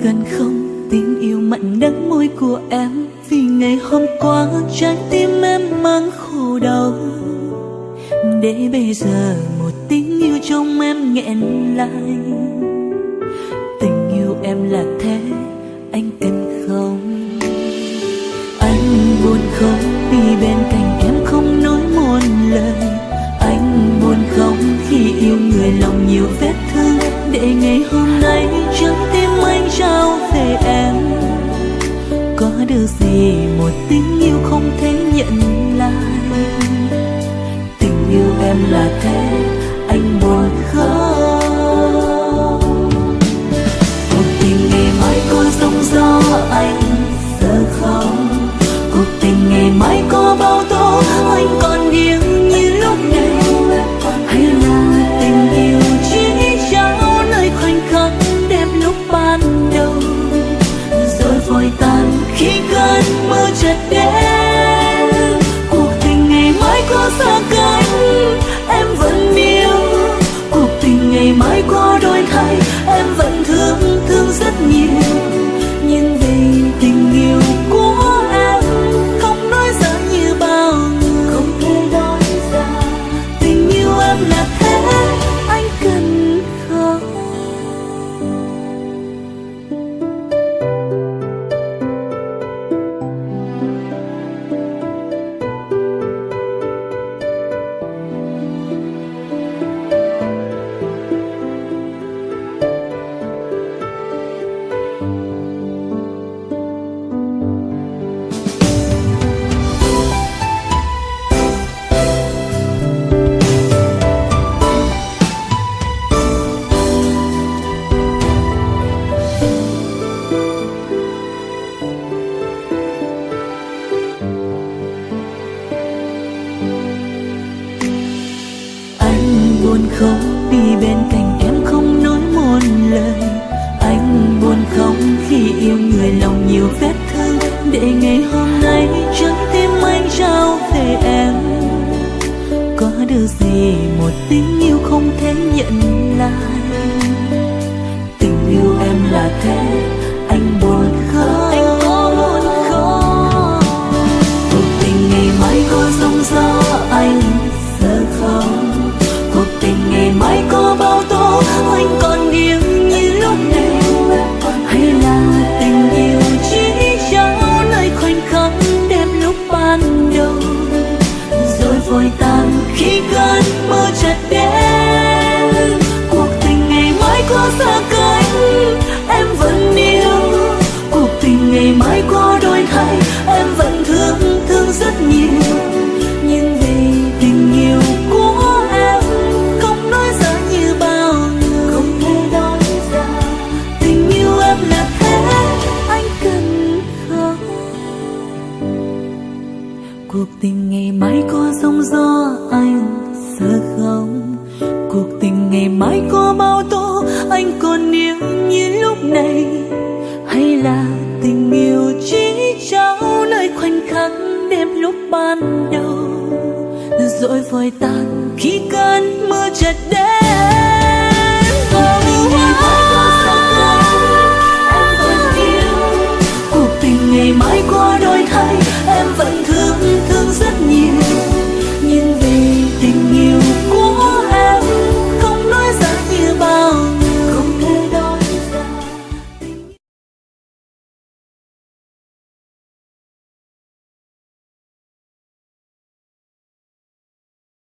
cần không tình yêu mặn đắng môi của em, vì ngày hôm qua trái tim em mang khổ đau, để bây giờ một tình yêu trong em nghẹn lại. Tình yêu em là thế, anh cần không? Anh buồn không vì bên cạnh em không nói một lời. Anh buồn không khi yêu người lòng nhiều vết thương, để ngày hôm nay trái tim anh trao về em. Có được gì một tình yêu không thể nhận lại? Tình yêu em là thế, anh buồn không? Cuộc tình ngày mai có sóng gió anh sợ không? Cuộc tình ngày mai có bao tố anh còn yêu như lúc này? Hay là tình yêu chỉ trao nơi khoảnh khắc đẹp lúc ban đầu, rồi vội tan khi cơn mưa chợt đến? Cuộc tình ngày mai có xa cách em vẫn yêu, cuộc tình ngày mai có đổi thay em vẫn thương rất nhiều. Nhưng vì tình yêu của em không nói ra như bao người, không thể nói ra. Tình yêu em là thế, anh cần không? Buồn không vì bên cạnh em không nói một lời. Anh buồn không khi yêu người lòng nhiều vết thương, để ngày hôm nay trái tim anh trao về em. Có được gì một tình yêu không thể nhận lại? Tình yêu em là thế, anh buồn không? Anh có buồn không? Cuộc tình ngày mai có sóng gió anh sợ không? Cuộc tình ngày mai có bao tố anh còn yêu như lúc này? Hay là tình yêu chỉ trao nơi khoảnh khắc đẹp lúc ban đầu, rồi vội tan khi cơn mưa chợt đến? Cuộc tình ngày mai có xa cách em vẫn yêu, cuộc tình ngày mai có đổi thay em vẫn thương rất nhiều. Nhưng vì tình yêu của em không nói ra như bao người, không thể nói ra. Tình yêu em là thế, anh cần không? Cuộc tình ngày mai có sóng gió anh sợ không? Cuộc tình ngày mai có bao tố anh còn yêu như lúc này? Hay là tình yêu chỉ trao nơi khoảnh khắc đẹp lúc ban đầu, rồi vội tan khi cơn mưa chợt đến?